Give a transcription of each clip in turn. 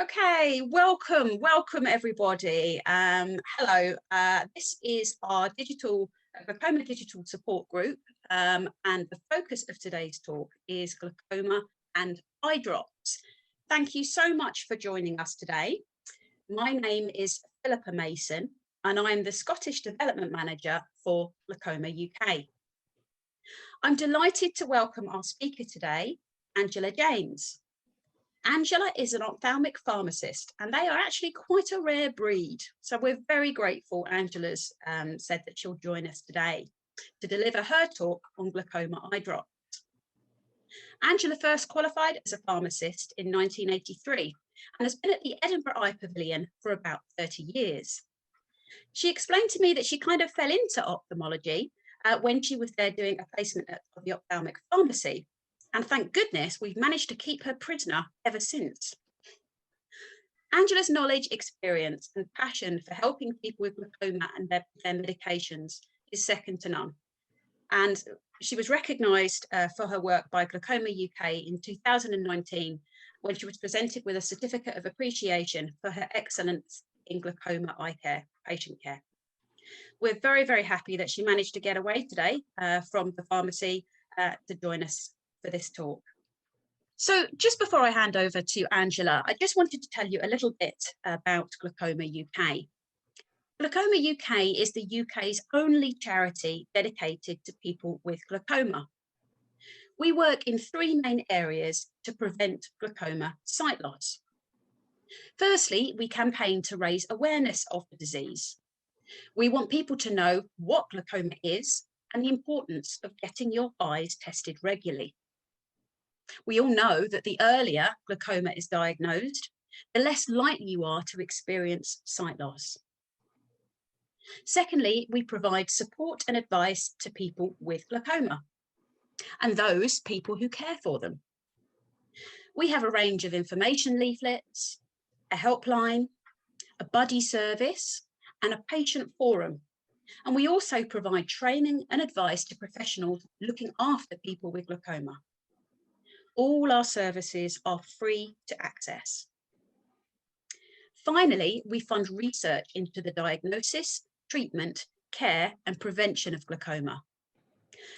Okay, welcome everybody. Hello, this is our glaucoma digital support group, and the focus of today's talk is glaucoma and eye drops. Thank you so much for joining us today. My name is Philippa Mason, and I'm the Scottish Development Manager for Glaucoma UK. I'm delighted to welcome our speaker today, Angela James. Angela is an ophthalmic pharmacist, and they are actually quite a rare breed. So we're very grateful Angela's said that she'll join us today to deliver her talk on glaucoma eye drops. Angela first qualified as a pharmacist in 1983 and has been at the Edinburgh Eye Pavilion for about 30 years. She explained to me that she kind of fell into ophthalmology when she was there doing a placement at the Ophthalmic Pharmacy. And thank goodness we've managed to keep her prisoner ever since. Angela's knowledge, experience and passion for helping people with glaucoma and their medications is second to none. And she was recognised for her work by Glaucoma UK in 2019 when she was presented with a certificate of appreciation for her excellence in glaucoma eye care, patient care. We're very, very happy that she managed to get away today from the pharmacy to join us for this talk. So just before I hand over to Angela, I just wanted to tell you a little bit about Glaucoma UK. Glaucoma UK is the UK's only charity dedicated to people with glaucoma. We work in three main areas to prevent glaucoma sight loss. Firstly, we campaign to raise awareness of the disease. We want people to know what glaucoma is and the importance of getting your eyes tested regularly. We all know that the earlier glaucoma is diagnosed, the less likely you are to experience sight loss. Secondly, we provide support and advice to people with glaucoma and those people who care for them. We have a range of information leaflets, a helpline, a buddy service, and a patient forum. And we also provide training and advice to professionals looking after people with glaucoma. All our services are free to access. Finally, we fund research into the diagnosis, treatment, care and prevention of glaucoma.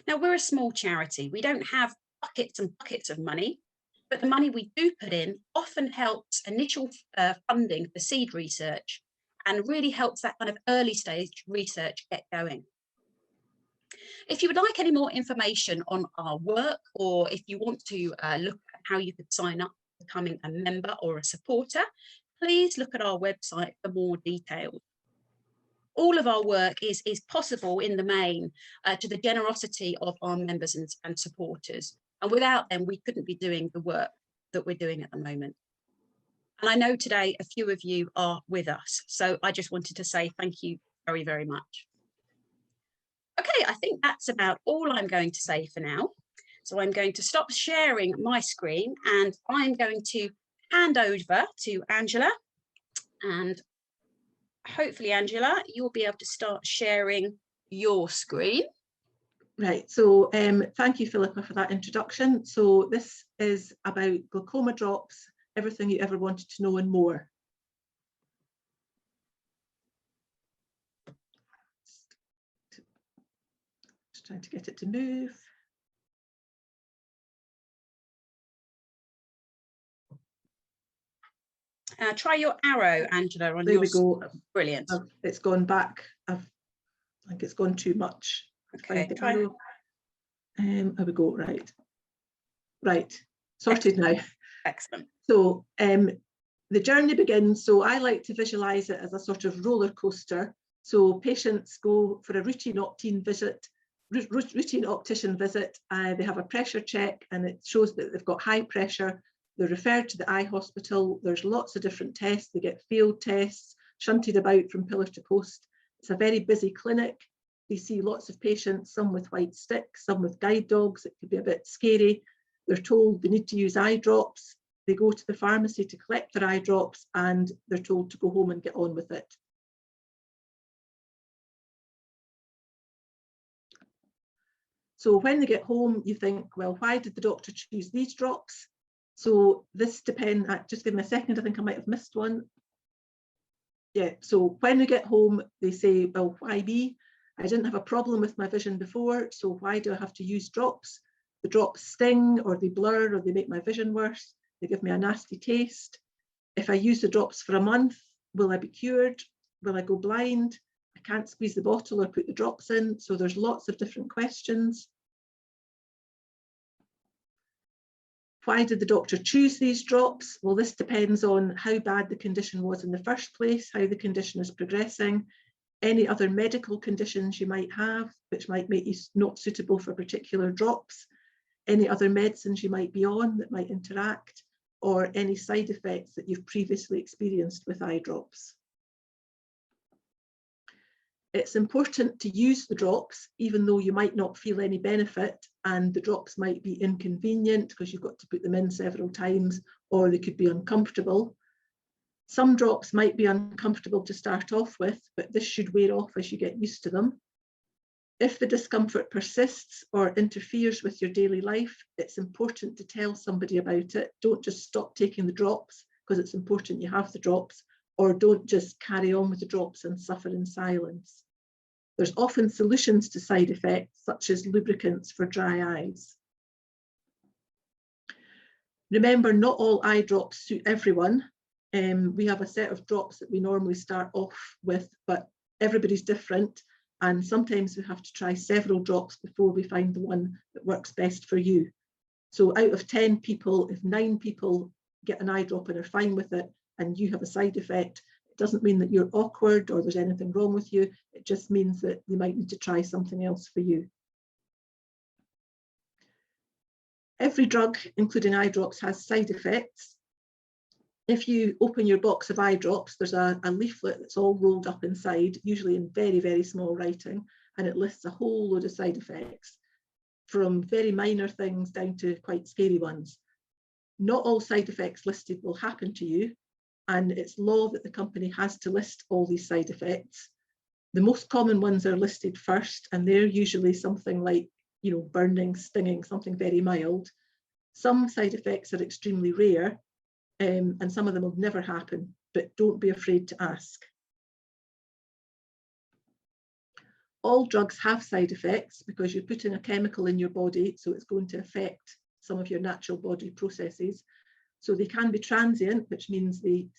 Now, we're a small charity. We don't have buckets and buckets of money, but the money we do put in often helps initial funding for seed research and really helps that kind of early stage research get going. If you would like any more information on our work, or if you want to look at how you could sign up for becoming a member or a supporter, please look at our website for more details. All of our work is possible in the main to the generosity of our members and supporters. And without them, we couldn't be doing the work that we're doing at the moment. And I know today a few of you are with us. So I just wanted to say thank you very, very much. Okay, I think that's about all I'm going to say for now. So I'm going to stop sharing my screen and I'm going to hand over to Angela. And hopefully, Angela, you'll be able to start sharing your screen. Right, so thank you, Philippa, for that introduction. So this is about glaucoma drops, everything you ever wanted to know and more. Just trying to get it to move. Try your arrow, Angela, on there your we go. Brilliant. It's gone back. I think it's gone too much. Okay, The try. arrow. There we go. Right, sorted now. Excellent. So the journey begins. So I like to visualize it as a sort of roller coaster. So patients go for a routine optician visit. They have a pressure check and it shows that they've got high pressure. They're referred to the eye hospital. There's lots of different tests. They get field tests, shunted about from pillar to post. It's a very busy clinic. We see lots of patients, some with white sticks, some with guide dogs. It could be a bit scary. They're told they need to use eye drops. They go to the pharmacy to collect their eye drops and they're told to go home and get on with it. So when they get home, you think, well, why did the doctor choose these drops? So this depends, just give me a second, I think I might have missed one. Yeah, so when they get home, they say, well, why me? I didn't have a problem with my vision before, so why do I have to use drops? The drops sting, or they blur, or they make my vision worse. They give me a nasty taste. If I use the drops for a month, will I be cured? Will I go blind? I can't squeeze the bottle or put the drops in. So there's lots of different questions. Why did the doctor choose these drops? Well, this depends on how bad the condition was in the first place, how the condition is progressing, any other medical conditions you might have, which might make you not suitable for particular drops, any other medicines you might be on that might interact, or any side effects that you've previously experienced with eye drops. It's important to use the drops, even though you might not feel any benefit, and the drops might be inconvenient because you've got to put them in several times, or they could be uncomfortable. Some drops might be uncomfortable to start off with, but this should wear off as you get used to them. If the discomfort persists or interferes with your daily life, it's important to tell somebody about it. Don't just stop taking the drops because it's important you have the drops, or don't just carry on with the drops and suffer in silence. There's often solutions to side effects, such as lubricants for dry eyes. Remember, not all eye drops suit everyone. We have a set of drops that we normally start off with, but everybody's different. And sometimes we have to try several drops before we find the one that works best for you. So out of 10 people, if 9 people get an eye drop and are fine with it, and you have a side effect, it doesn't mean that you're awkward or there's anything wrong with you. It just means that you might need to try something else for you. Every drug, including eye drops, has side effects. If you open your box of eye drops, there's a leaflet that's all rolled up inside, usually in very, very small writing, and it lists a whole load of side effects, from very minor things down to quite scary ones. Not all side effects listed will happen to you, and it's law that the company has to list all these side effects. The most common ones are listed first, and they're usually something like, burning, stinging, something very mild. Some side effects are extremely rare, and some of them will never happen, but don't be afraid to ask. All drugs have side effects because you're putting a chemical in your body, so it's going to affect some of your natural body processes. So they can be transient, which means you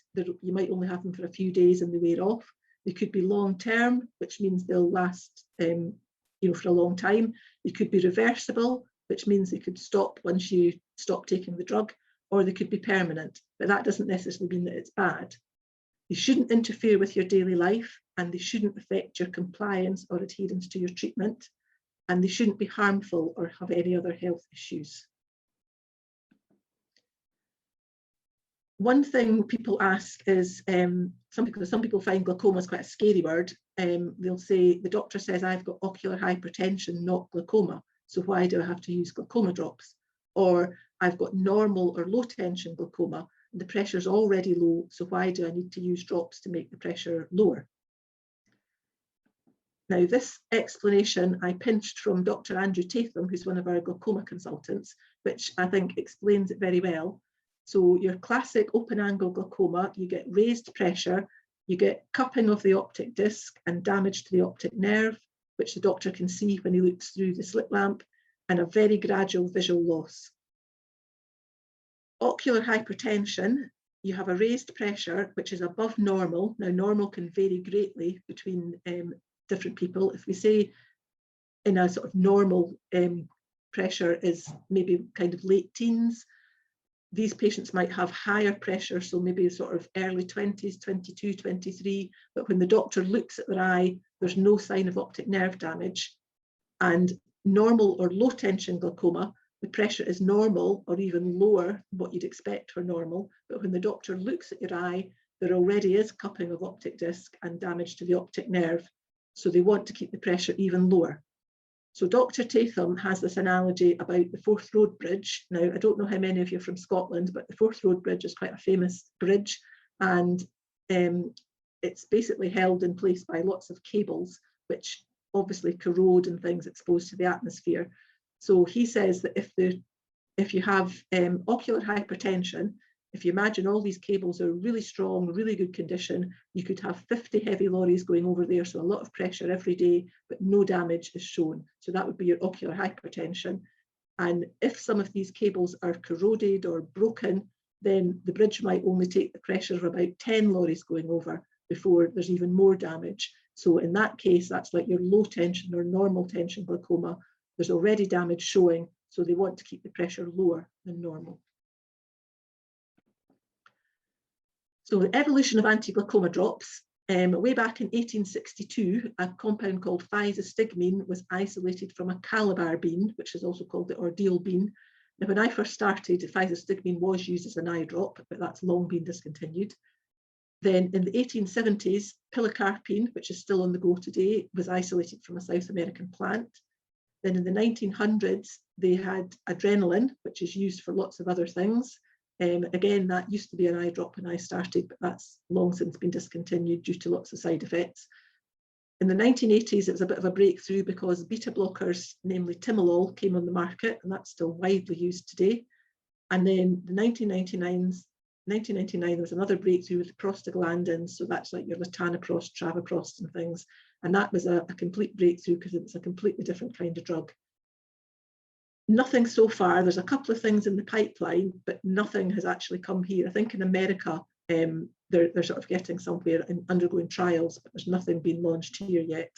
might only have them for a few days and they wear off. They could be long term, which means they'll last for a long time. They could be reversible, which means they could stop once you stop taking the drug, or they could be permanent, but that doesn't necessarily mean that it's bad. They shouldn't interfere with your daily life, and they shouldn't affect your compliance or adherence to your treatment, and they shouldn't be harmful or have any other health issues. One thing people ask is, some people find glaucoma is quite a scary word. They'll say, the doctor says I've got ocular hypertension, not glaucoma, so why do I have to use glaucoma drops? Or I've got normal or low tension glaucoma, and the pressure's already low, so why do I need to use drops to make the pressure lower? Now, this explanation I pinched from Dr. Andrew Tatham, who's one of our glaucoma consultants, which I think explains it very well. So your classic open angle glaucoma, you get raised pressure, you get cupping of the optic disc and damage to the optic nerve, which the doctor can see when he looks through the slit lamp, and a very gradual visual loss. Ocular hypertension, you have a raised pressure, which is above normal. Now, normal can vary greatly between different people. If we say in a sort of normal pressure is maybe kind of late teens, these patients might have higher pressure, so maybe sort of early 20s, 22, 23, but when the doctor looks at their eye, there's no sign of optic nerve damage. And normal or low tension glaucoma, the pressure is normal or even lower than what you'd expect for normal, but when the doctor looks at your eye, there already is cupping of optic disc and damage to the optic nerve, so they want to keep the pressure even lower. So Dr. Tatham has this analogy about the Forth Road Bridge. Now, I don't know how many of you are from Scotland, but the Forth Road Bridge is quite a famous bridge, and it's basically held in place by lots of cables, which obviously corrode and things exposed to the atmosphere. So he says that if the if you have ocular hypertension, if you imagine all these cables are really strong, really good condition, you could have 50 heavy lorries going over there, so a lot of pressure every day, but no damage is shown. So that would be your ocular hypertension. And if some of these cables are corroded or broken, then the bridge might only take the pressure of about 10 lorries going over before there's even more damage. So in that case, that's like your low tension or normal tension glaucoma. There's already damage showing, so they want to keep the pressure lower than normal. So the evolution of anti-glaucoma drops, way back in 1862, a compound called physostigmine was isolated from a Calabar bean, which is also called the ordeal bean. Now, when I first started, physostigmine was used as an eye drop, but that's long been discontinued. Then in the 1870s, pilocarpine, which is still on the go today, was isolated from a South American plant. Then in the 1900s, they had adrenaline, which is used for lots of other things. Again, that used to be an eye drop when I started, but that's long since been discontinued due to lots of side effects. In the 1980s, it was a bit of a breakthrough because beta blockers, namely timolol, came on the market, and that's still widely used today. And then the 1999, there was another breakthrough with prostaglandins, so that's like your latanoprost, travoprost and things. And that was a complete breakthrough because it was a completely different kind of drug. Nothing so far. There's a couple of things in the pipeline, but nothing has actually come here. I think in America, they're sort of getting somewhere and undergoing trials, but there's nothing being launched here yet.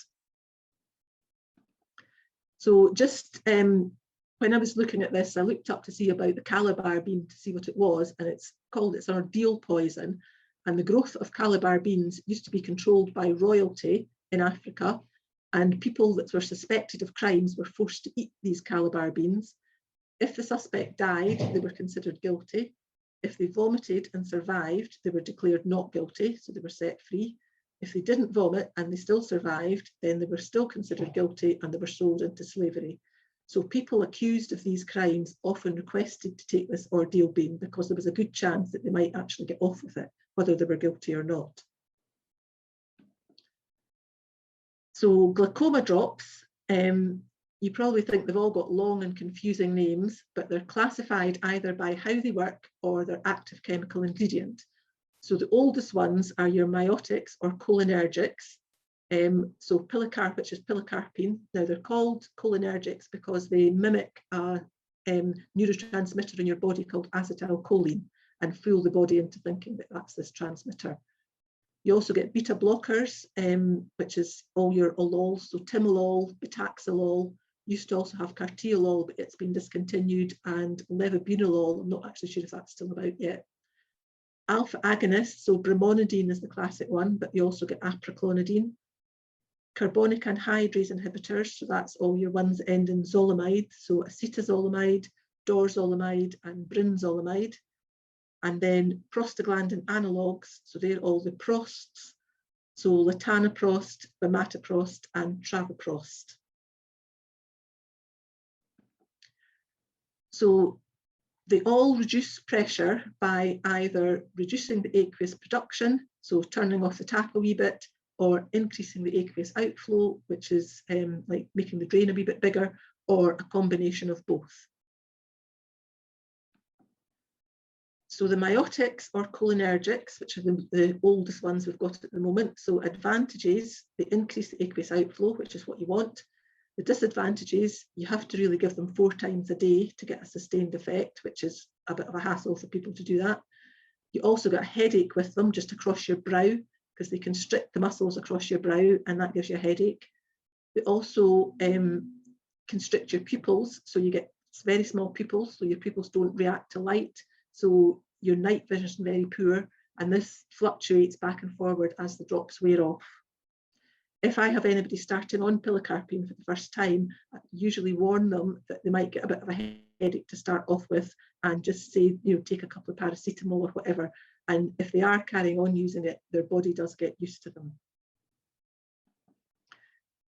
So just when I was looking at this, I looked up to see about the Calabar bean to see what it was, and it's an ordeal poison. And the growth of Calabar beans used to be controlled by royalty in Africa, and people that were suspected of crimes were forced to eat these Calabar beans. If the suspect died, they were considered guilty. If they vomited and survived, they were declared not guilty, so they were set free. If they didn't vomit and they still survived, then they were still considered guilty and they were sold into slavery. So people accused of these crimes often requested to take this ordeal bean because there was a good chance that they might actually get off with it, whether they were guilty or not. So glaucoma drops, you probably think they've all got long and confusing names, but they're classified either by how they work or their active chemical ingredient. So the oldest ones are your miotics or cholinergics. So pilocarp, which is pilocarpine. Now they're called cholinergics because they mimic a neurotransmitter in your body called acetylcholine and fool the body into thinking that that's this transmitter. You also get beta blockers, which is all your olols, so timolol, betaxolol. Used to also have cartiolol, but it's been discontinued, and levobunolol. I'm not actually sure if that's still about yet. Alpha agonists, so brimonidine is the classic one, but you also get apraclonidine. Carbonic anhydrase inhibitors, so that's all your ones that end in zolamide, so acetazolamide, dorzolamide, and brinzolamide. And then prostaglandin analogues, so they're all the prosts, so latanoprost, bimatoprost, and travoprost. So they all reduce pressure by either reducing the aqueous production, so turning off the tap a wee bit, or increasing the aqueous outflow, which is like making the drain a wee bit bigger, or a combination of both. So the miotics or cholinergics, which are the oldest ones we've got at the moment. So advantages, they increase the aqueous outflow, which is what you want. The disadvantages, you have to really give them 4 times a day to get a sustained effect, which is a bit of a hassle for people to do that. You also get a headache with them just across your brow because they constrict the muscles across your brow and that gives you a headache. They also constrict your pupils, so you get very small pupils, so your pupils don't react to light. So your night vision is very poor, and this fluctuates back and forward as the drops wear off. If I have anybody starting on pilocarpine for the first time, I usually warn them that they might get a bit of a headache to start off with and just say, take a couple of paracetamol or whatever. And if they are carrying on using it, their body does get used to them.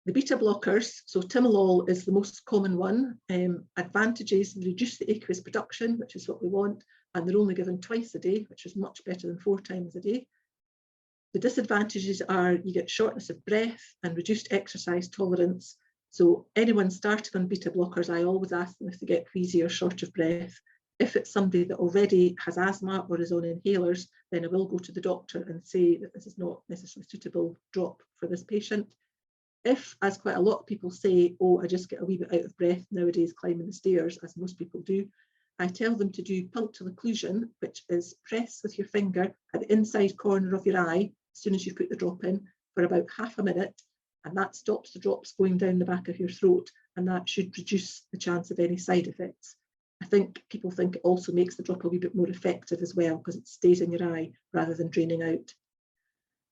The beta blockers, so timolol is the most common one. Advantages, reduce the aqueous production, which is what we want, and they're only given twice a day, which is much better than 4 times a day. The disadvantages are you get shortness of breath and reduced exercise tolerance, So anyone starting on beta blockers, I always ask them if they get wheezy or short of breath. If it's somebody that already has asthma or is on inhalers, then I will go to the doctor and say that this is not necessarily a suitable drop for this patient. If, as quite a lot of people say, oh, I just get a wee bit out of breath nowadays climbing the stairs, as most people do, I tell them to do punctal occlusion, which is press with your finger at the inside corner of your eye as soon as you put the drop in for about half a minute, and that stops the drops going down the back of your throat, and that should reduce the chance of any side effects. I think people think it also makes the drop a wee bit more effective as well, because it stays in your eye rather than draining out.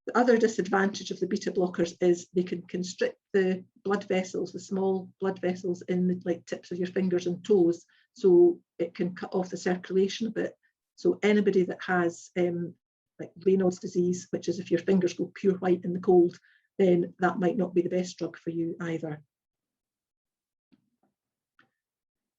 The other disadvantage of the beta blockers is they can constrict the blood vessels, the small blood vessels in the like tips of your fingers and toes, so it can cut off the circulation a bit. So anybody that has like Raynaud's disease, which is if your fingers go pure white in the cold, then that might not be the best drug for you either.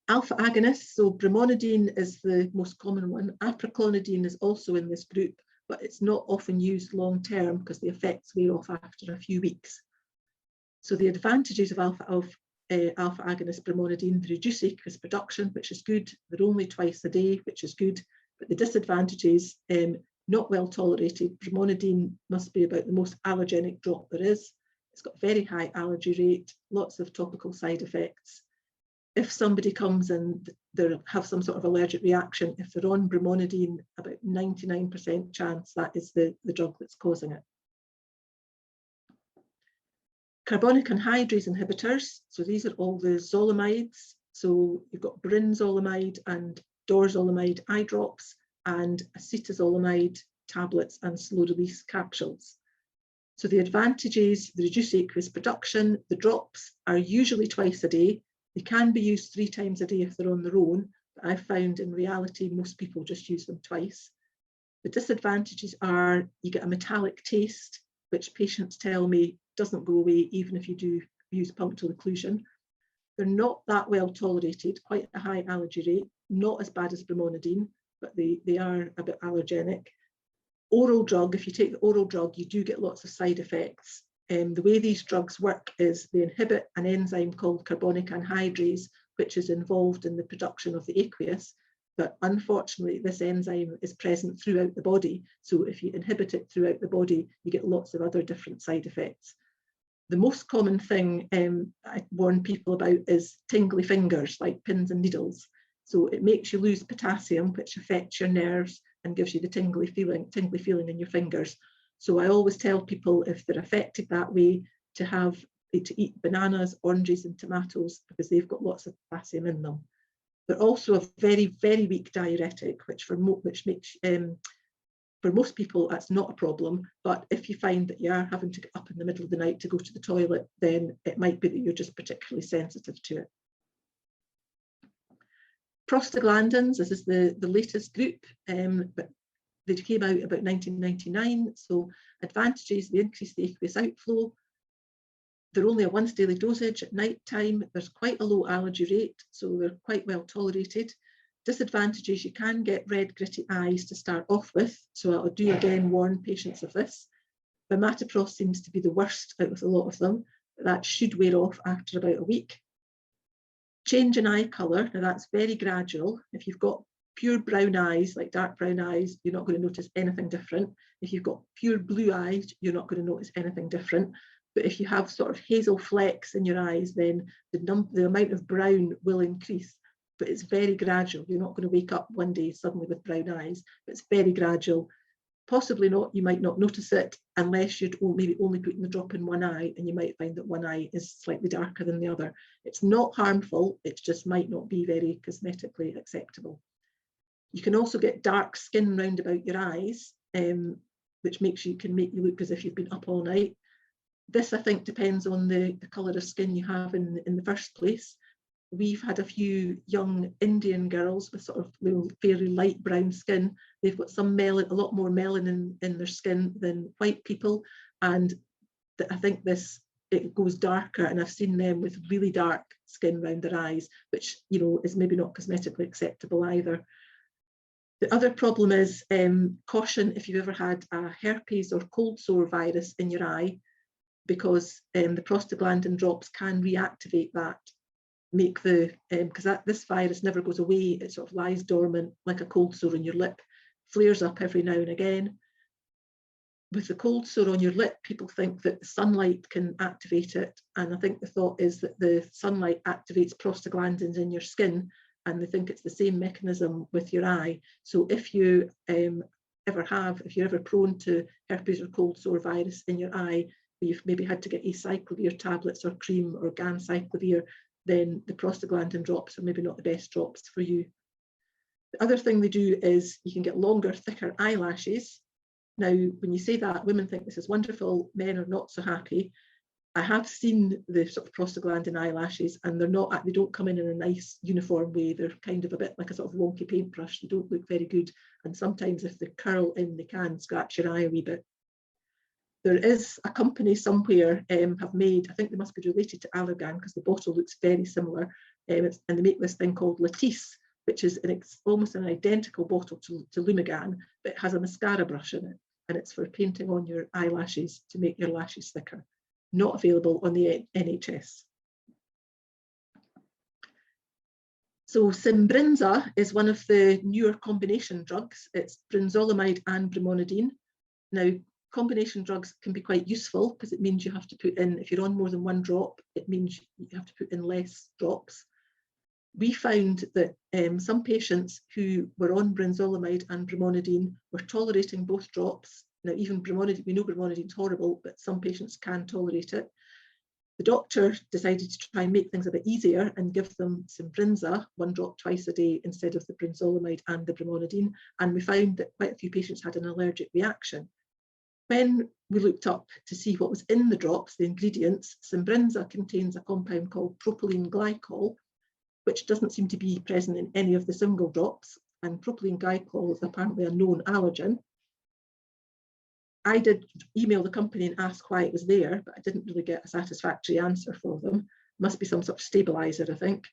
Alpha agonists, so brimonidine is the most common one. Apraclonidine is also in this group, but it's not often used long term because the effects wear off after a few weeks. So the advantages of alpha agonist brimonidine, they reduce aqueous production, which is good. They're only twice a day, which is good. But the disadvantages, not well tolerated. Brimonidine must be about the most allergenic drop there is. It's got very high allergy rate, lots of topical side effects. If somebody comes and they have some sort of allergic reaction, if they're on brimonidine, about 99% chance that is the drug that's causing it. Carbonic anhydrase inhibitors, so these are all the zolamides. So you've got brinzolamide and dorzolamide eye drops, and acetazolamide tablets and slow-release capsules. So the advantages, the reduced aqueous production, the drops are usually twice a day. They can be used 3 times a day if they're on their own, but I've found in reality most people just use them twice. The disadvantages are you get a metallic taste, which patients tell me doesn't go away even if you do use punctal occlusion. They're not that well tolerated, quite a high allergy rate, not as bad as brimonidine, but they are a bit allergenic. Oral drug, if you take the oral drug, you do get lots of side effects. The way these drugs work is they inhibit an enzyme called carbonic anhydrase, which is involved in the production of the aqueous. But unfortunately, this enzyme is present throughout the body. So if you inhibit it throughout the body, you get lots of other different side effects. The most common thing I warn people about is tingly fingers, like pins and needles. So it makes you lose potassium, which affects your nerves and gives you the tingly feeling in your fingers. So I always tell people if they're affected that way to eat bananas, oranges and tomatoes because they've got lots of potassium in them. They're also a very, very weak diuretic, which makes for most people that's not a problem, but if you find that you are having to get up in the middle of the night to go to the toilet, then it might be that you're just particularly sensitive to it. Prostaglandins, this is the latest group, but they came out about 1999. So advantages, they increase the aqueous outflow. They're only a once daily dosage at night time. There's quite a low allergy rate, so they're quite well tolerated. Disadvantages, you can get red gritty eyes to start off with. So I'll do again warn patients of this. Bimatoprost seems to be the worst out of a lot of them, but that should wear off after about a week. Change in eye colour, now that's very gradual. If you've got pure brown eyes, like dark brown eyes, you're not going to notice anything different. If you've got pure blue eyes, you're not going to notice anything different. But if you have sort of hazel flecks in your eyes, then the amount of brown will increase. But it's very gradual. You're not going to wake up one day suddenly with brown eyes, but it's very gradual. Possibly not, you might not notice it unless you're maybe only putting the drop in one eye, and you might find that one eye is slightly darker than the other. It's not harmful, it just might not be very cosmetically acceptable. You can also get dark skin round about your eyes, which can make you look as if you've been up all night. This, I think, depends on the colour of skin you have in the first place. We've had a few young Indian girls with sort of fairly light brown skin. They've got a lot more melanin in their skin than white people, and I think it goes darker, and I've seen them with really dark skin around their eyes, which is maybe not cosmetically acceptable either. The other problem is caution if you've ever had a herpes or cold sore virus in your eye. because the prostaglandin drops can reactivate that, make the, because this virus never goes away, it sort of lies dormant like a cold sore on your lip, flares up every now and again. With the cold sore on your lip, people think that the sunlight can activate it, and I think the thought is that the sunlight activates prostaglandins in your skin, and they think it's the same mechanism with your eye. So if you if you're ever prone to herpes or cold sore virus in your eye, you've maybe had to get acyclovir tablets or cream or ganciclovir, then the prostaglandin drops are maybe not the best drops for you. The other thing they do is you can get longer, thicker eyelashes. Now, when you say that, women think this is wonderful, men are not so happy. I have seen the sort of prostaglandin eyelashes, and they don't come in a nice uniform way. They're kind of a bit like a sort of wonky paintbrush. They don't look very good. And sometimes if they curl in, they can scratch your eye a wee bit. There is a company somewhere have made, I think they must be related to Allergan because the bottle looks very similar, and they make this thing called Latisse, which is almost an identical bottle to Lumigan, but it has a mascara brush in it, and it's for painting on your eyelashes to make your lashes thicker. Not available on the NHS. So Simbrinza is one of the newer combination drugs. It's brinzolamide and brimonidine. Now, combination drugs can be quite useful because it means you have to put in, if you're on more than one drop, it means you have to put in less drops. We found that some patients who were on brinzolamide and brimonidine were tolerating both drops. Now, even brimonidine, we know brimonidine's horrible, but some patients can tolerate it. The doctor decided to try and make things a bit easier and give them Simbrinza, 1 drop twice a day instead of the brinzolamide and the brimonidine. And we found that quite a few patients had an allergic reaction. When we looked up to see what was in the drops, the ingredients, Simbrinza contains a compound called propylene glycol, which doesn't seem to be present in any of the single drops. And propylene glycol is apparently a known allergen. I did email the company and ask why it was there, but I didn't really get a satisfactory answer for them. Must be some sort of stabilizer, I think.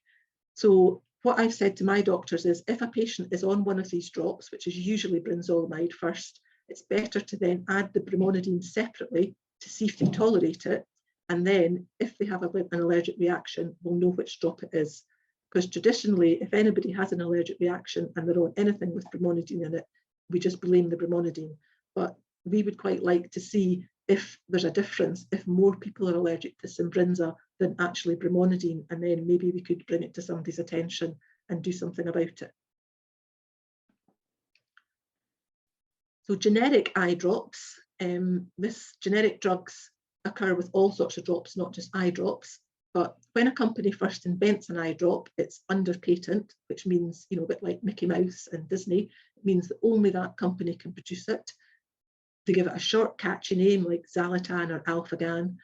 So what I've said to my doctors is if a patient is on one of these drops, which is usually brinzolamide first, it's better to then add the brimonidine separately to see if they tolerate it. And then if they have an allergic reaction, we'll know which drop it is. Because traditionally, if anybody has an allergic reaction and they're on anything with brimonidine in it, we just blame the brimonidine. But we would quite like to see if there's a difference, if more people are allergic to Simbrinza than actually brimonidine, and then maybe we could bring it to somebody's attention and do something about it. So generic eye drops, generic drugs occur with all sorts of drops, not just eye drops. But when a company first invents an eye drop, it's under patent, which means, a bit like Mickey Mouse and Disney, it means that only that company can produce it. They give it a short, catchy name like Xalatan or Alphagan.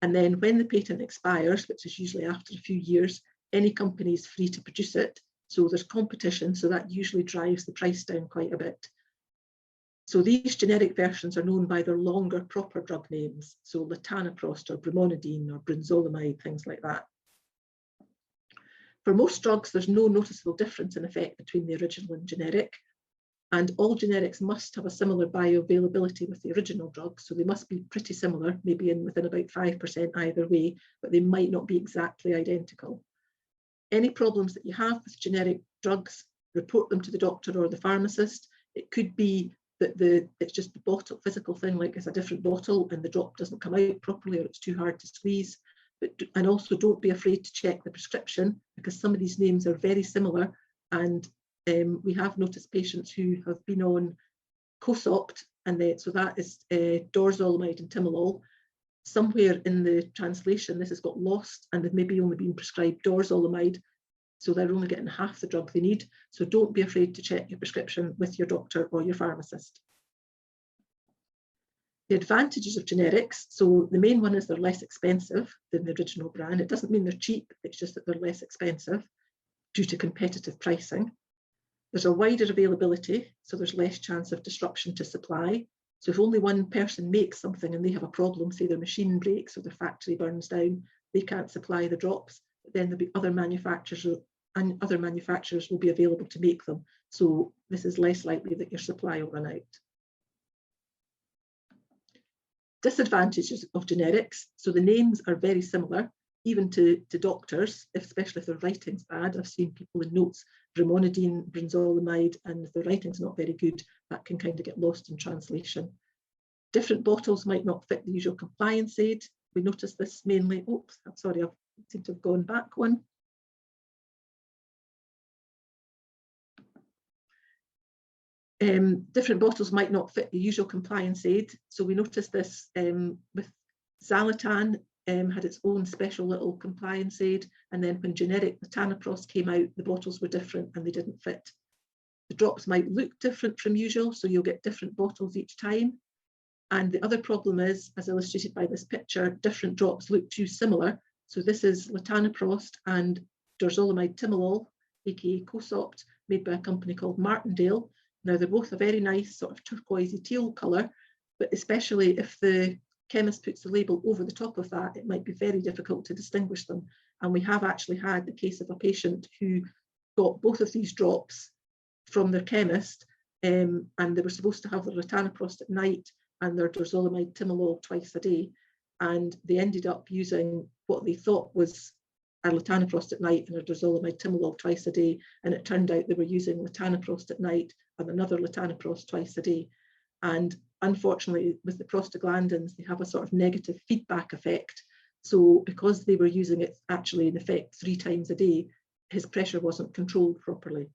And then when the patent expires, which is usually after a few years, any company is free to produce it. So there's competition, so that usually drives the price down quite a bit. So these generic versions are known by their longer proper drug names. So latanoprost or brimonidine or brinzolamide, things like that. For most drugs, there's no noticeable difference in effect between the original and generic. And all generics must have a similar bioavailability with the original drug. So they must be pretty similar, maybe within about 5% either way, but they might not be exactly identical. Any problems that you have with generic drugs, report them to the doctor or the pharmacist. It could be that it's just the bottle, physical thing, like it's a different bottle and the drop doesn't come out properly or it's too hard to squeeze. And also don't be afraid to check the prescription because some of these names are very similar, and we have noticed patients who have been on Cosopt, and so that is dorzolamide and timolol. Somewhere in the translation, this has got lost and they've maybe only been prescribed dorzolamide, so they're only getting half the drug they need. So don't be afraid to check your prescription with your doctor or your pharmacist. The advantages of generics, so the main one is they're less expensive than the original brand. It doesn't mean they're cheap, it's just that they're less expensive due to competitive pricing. There's a wider availability, so there's less chance of disruption to supply. So if only one person makes something and they have a problem, say their machine breaks or their factory burns down, they can't supply the drops, but then there'll be other manufacturers and other manufacturers will be available to make them. So this is less likely that your supply will run out. Disadvantages of generics. So the names are very similar, even to doctors, especially if their writing's bad. I've seen people in notes, brimonidine, brinzolamide, and if the writing's not very good, that can kind of get lost in translation. Different bottles might not fit the usual compliance aid. We notice this mainly, oops, I'm sorry, I seem to have gone back one. Different bottles might not fit the usual compliance aid. So we noticed this with Xalatan, had its own special little compliance aid. And then when generic latanoprost came out, the bottles were different and they didn't fit. The drops might look different from usual, so you'll get different bottles each time. And the other problem is, as illustrated by this picture, different drops look too similar. So this is latanoprost and dorzolamide timolol, aka Cosopt, made by a company called Martindale. Now they're both a very nice sort of turquoisey teal colour, but especially if the chemist puts the label over the top of that, it might be very difficult to distinguish them. And we have actually had the case of a patient who got both of these drops from their chemist, and they were supposed to have their latanoprost at night and their dorzolamide timolol twice a day. And they ended up using what they thought was a latanoprost at night and a dorzolamide timolol twice a day. And it turned out they were using latanoprost at night and another latanoprost twice a day. And unfortunately, with the prostaglandins, they have a sort of negative feedback effect. So because they were using it actually in effect 3 times a day, his pressure wasn't controlled properly.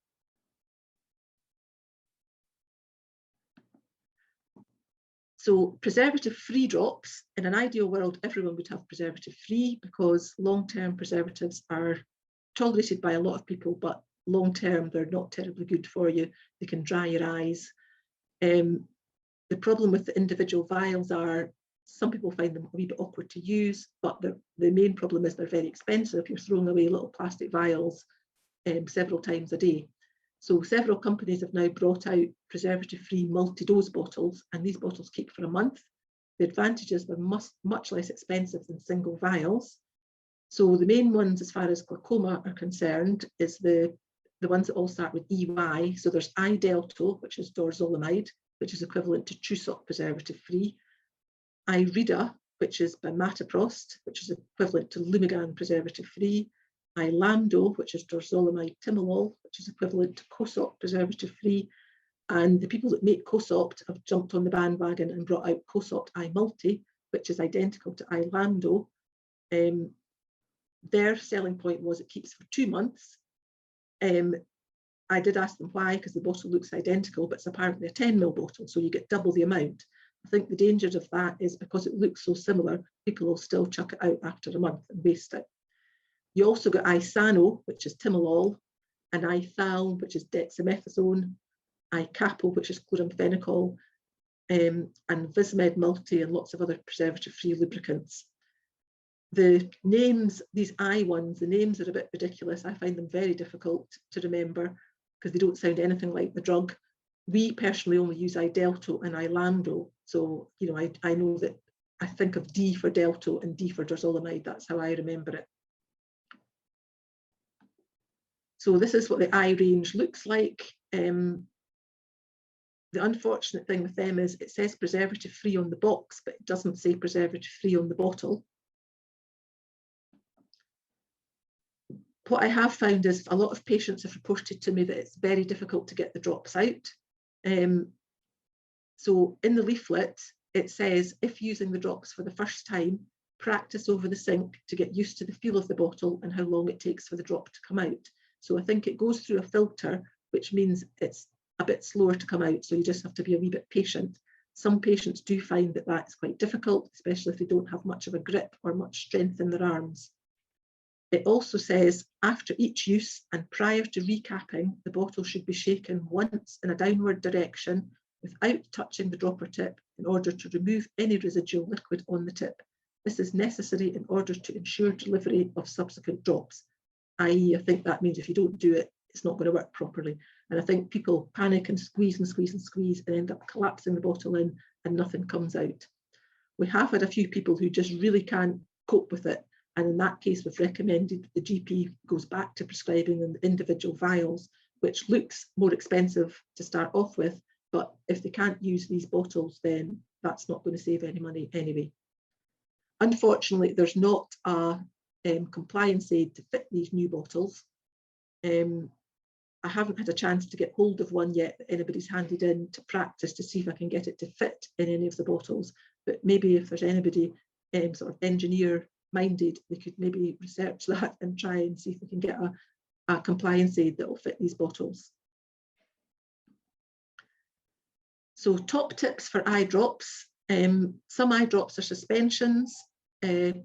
So preservative-free drops, in an ideal world, everyone would have preservative-free because long-term preservatives are tolerated by a lot of people, but long-term, they're not terribly good for you. They can dry your eyes. The problem with the individual vials are some people find them a wee bit awkward to use, but the main problem is they're very expensive. You're throwing away little plastic vials several times a day. So several companies have now brought out preservative-free multi-dose bottles, and these bottles keep for a month. The advantage is they're much less expensive than single vials. So the main ones, as far as glaucoma are concerned, is the ones that all start with EY. So there's I-Delto, which is dorzolamide, which is equivalent to Chusop preservative-free. Irida, which is bimatoprost, which is equivalent to Lumigan preservative-free. Ilamdo, which is dorzolamide timolol, which is equivalent to Cosopt preservative-free. And the people that make Cosopt have jumped on the bandwagon and brought out Cosopt I-Multi, which is identical to Ilamdo. Their selling point was it keeps for 2 months. I did ask them why, because the bottle looks identical, but it's apparently a 10 ml bottle, so you get double the amount. I think the danger of that is because it looks so similar, people will still chuck it out after a month and waste it. You also got Isano, which is timolol, and Ithal, which is dexamethasone, Icapo, which is chloramphenicol, and Vismed Multi and lots of other preservative-free lubricants. The names, these I ones, the names are a bit ridiculous. I find them very difficult to remember because they don't sound anything like the drug. We personally only use I-Delto and Ilamdo. So, you know, I know that I think of D for Delto and D for dorzolamide. That's how I remember it. So this is what the eye range looks like. The unfortunate thing with them is it says preservative-free on the box, but it doesn't say preservative-free on the bottle. What I have found is a lot of patients have reported to me that it's very difficult to get the drops out. So in the leaflet, it says, if using the drops for the first time, practice over the sink to get used to the feel of the bottle and how long it takes for the drop to come out. So I think it goes through a filter, which means it's a bit slower to come out. So you just have to be a wee bit patient. Some patients do find that that's quite difficult, especially if they don't have much of a grip or much strength in their arms. It also says after each use and prior to recapping, the bottle should be shaken once in a downward direction without touching the dropper tip in order to remove any residual liquid on the tip. This is necessary in order to ensure delivery of subsequent drops. I.e., I think that means if you don't do it, it's not going to work properly. And I think people panic and squeeze and squeeze and squeeze and end up collapsing the bottle in and nothing comes out. We have had a few people who just really can't cope with it. And in that case, we've recommended the GP goes back to prescribing the individual vials, which looks more expensive to start off with. But if they can't use these bottles, then that's not going to save any money anyway. Unfortunately, there's not a compliance aid to fit these new bottles. I haven't had a chance to get hold of one yet that anybody's handed in to practice to see if I can get it to fit in any of the bottles. But maybe if there's anybody sort of engineer minded, we could maybe research that and try and see if we can get a compliance aid that will fit these bottles. So top tips for eye drops. Some eye drops are suspensions,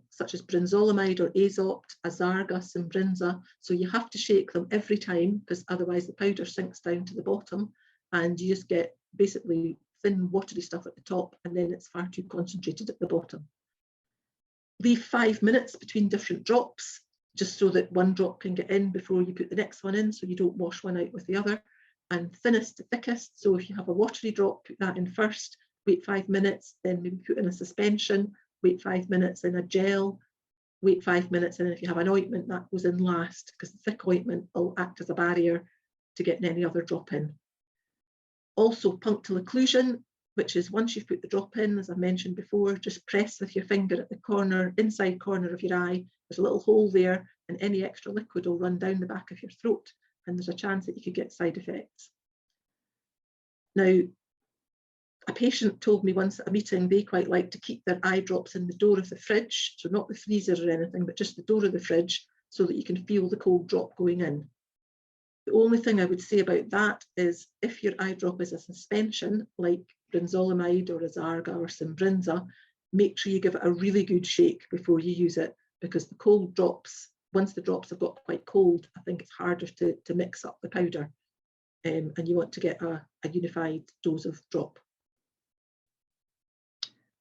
such as brinzolamide or Azopt, Azarga, Simbrinza. So you have to shake them every time, because otherwise the powder sinks down to the bottom and you just get basically thin watery stuff at the top, and then it's far too concentrated at the bottom. Leave 5 minutes between different drops, just so that one drop can get in before you put the next one in, so you don't wash one out with the other. And thinnest to thickest, so if you have a watery drop, put that in first, wait 5 minutes, then maybe put in a suspension, wait 5 minutes in a gel, wait 5 minutes, and if you have an ointment, that goes in last, because the thick ointment will act as a barrier to getting any other drop in. Also punctal occlusion, which is once you've put the drop in, as I mentioned before, just press with your finger at the corner, inside corner of your eye. There's a little hole there, and any extra liquid will run down the back of your throat, and there's a chance that you could get side effects. Now, a patient told me once at a meeting they quite like to keep their eye drops in the door of the fridge, so not the freezer or anything, but just the door of the fridge, so that you can feel the cold drop going in. The only thing I would say about that is if your eye drop is a suspension, like brinzolamide or Azarga or Simbrinza, make sure you give it a really good shake before you use it, because the cold drops, once the drops have got quite cold, I think it's harder to mix up the powder, and you want to get a unified dose of drop.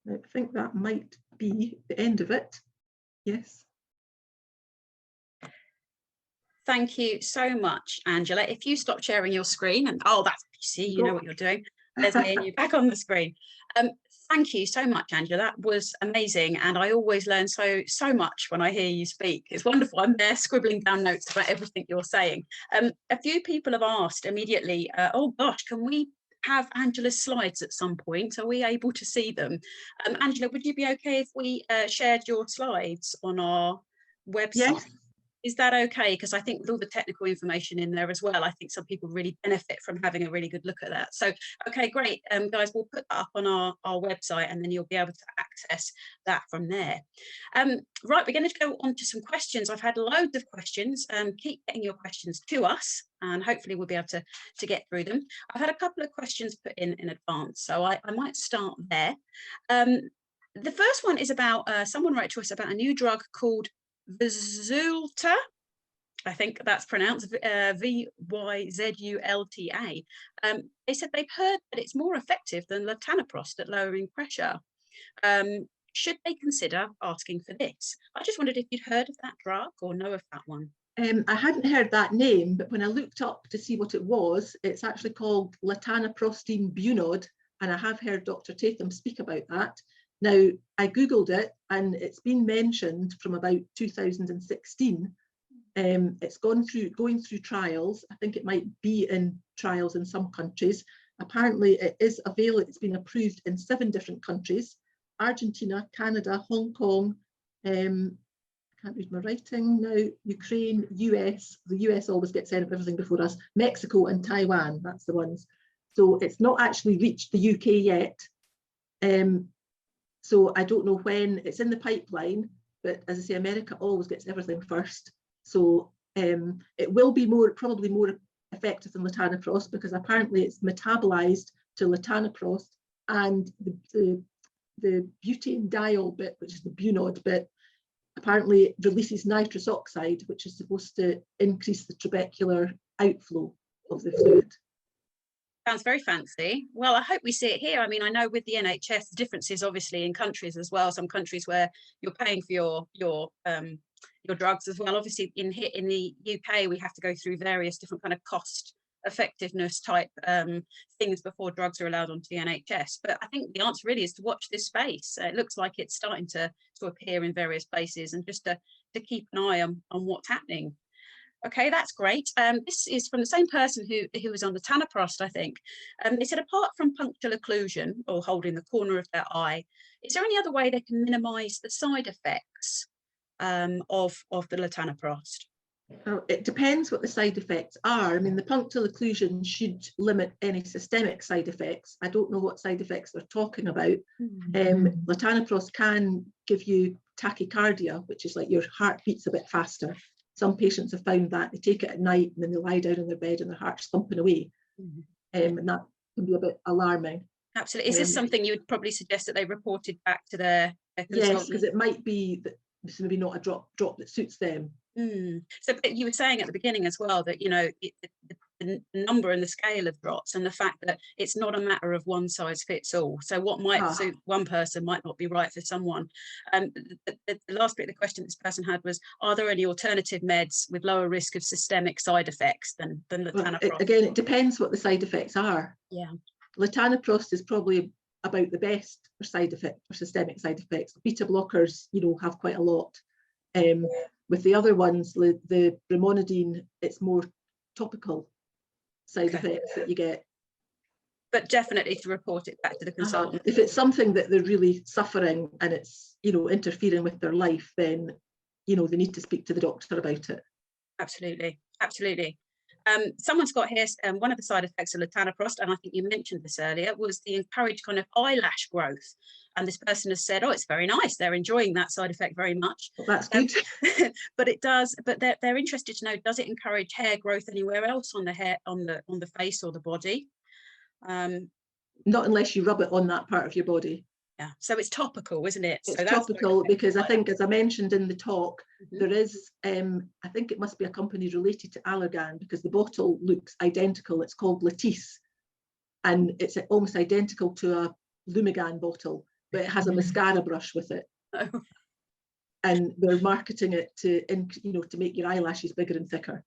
Now, I think that might be the end of it. Yes. Thank you so much, Angela. If you stop sharing your screen, and oh, that's, you see, you know what you're doing. There's me and you back on the screen. Thank you so much, Angela. That was amazing, and I always learn so much when I hear you speak. It's wonderful. I'm there scribbling down notes about everything you're saying. A few people have asked immediately, oh gosh, can we have Angela's slides at some point? Are we able to see them? Angela, would you be okay if we shared your slides on our website? Yes. Is that okay? Because I think with all the technical information in there as well, I think some people really benefit from having a really good look at that. So, okay, great. Guys, we'll put that up on our website, and then you'll be able to access that from there. Right, we're going to go on to some questions. I've had loads of questions. Keep getting your questions to us, and hopefully we'll be able to get through them. I've had a couple of questions put in advance, so I might start there. The first one is about, someone wrote to us about a new drug called Vyzulta, I think that's pronounced Vyzulta. They said they've heard that it's more effective than latanoprost at lowering pressure. Should they consider asking for this? I just wondered if you'd heard of that drug or know of that one. I hadn't heard that name, but when I looked up to see what it was, it's actually called latanoprostine Bunod, and I have heard Dr. Tatham speak about that. Now, I Googled it, and it's been mentioned from about 2016. It's going through trials. I think it might be in trials in some countries. Apparently, it is available. It's been approved in 7 different countries: Argentina, Canada, Hong Kong. I can't read my writing now. Ukraine, US. The US always gets everything before us. Mexico and Taiwan. That's the ones. So it's not actually reached the UK yet. So I don't know when. It's in the pipeline, but as I say, America always gets everything first. So it will be probably more effective than latanoprost, because apparently it's metabolized to latanoprost, and the butanediol bit, which is the Bunod bit, apparently releases nitrous oxide, which is supposed to increase the trabecular outflow of the fluid. Sounds very fancy. Well, I hope we see it here. I mean, I know with the NHS, the differences obviously in countries as well. Some countries where you're paying for your drugs as well. Obviously, in the UK, we have to go through various different kind of cost effectiveness type things before drugs are allowed onto the NHS. But I think the answer really is to watch this space. It looks like it's starting to appear in various places, and just to keep an eye on what's happening. Okay, that's great. This is from the same person who was on the Tanaprost, I think. They said apart from punctal occlusion or holding the corner of their eye, is there any other way they can minimise the side effects of the latanoprost? It depends what the side effects are. I mean, the punctal occlusion should limit any systemic side effects. I don't know what side effects they're talking about. Latanoprost can give you tachycardia, which is like your heart beats a bit faster. Some patients have found that they take it at night and then they lie down in their bed and their heart's thumping away. And that can be a bit alarming. Absolutely. Is this something you would probably suggest that they reported back to their consultant? Yes, because it might be that it's maybe not a drop that suits them. So you were saying at the beginning as well that, you know, the number and the scale of drops and the fact that it's not a matter of one size fits all. So what might suit one person might not be right for someone. The last bit of the question this person had was, are there any alternative meds with lower risk of systemic side effects than latanoprost? Again, it depends what the side effects are. Yeah. Latanoprost is probably about the best for systemic side effects. Beta blockers, you know, have quite a lot. With the other ones, the brimonidine, it's more topical side effects that you get. But definitely to report it back to the consultant. If it's something that they're really suffering and it's, you know, interfering with their life, then, you know, they need to speak to the doctor about it. Absolutely, absolutely. Someone's got here, one of the side effects of latanoprost, and I think you mentioned this earlier, was the encouraged kind of eyelash growth. And this person has said, oh, it's very nice. They're enjoying that side effect very much. Well, that's good. But it does, but they're interested to know, does it encourage hair growth anywhere else on the hair, on the face or the body? Not unless you rub it on that part of your body. Yeah, so it's topical, isn't it? It's topical because I think, as I mentioned in the talk, there is, I think it must be a company related to Allergan because the bottle looks identical. It's called Latisse, and it's almost identical to a Lumigan bottle, but it has a mascara brush with it. And they're marketing it to, you know, to make your eyelashes bigger and thicker.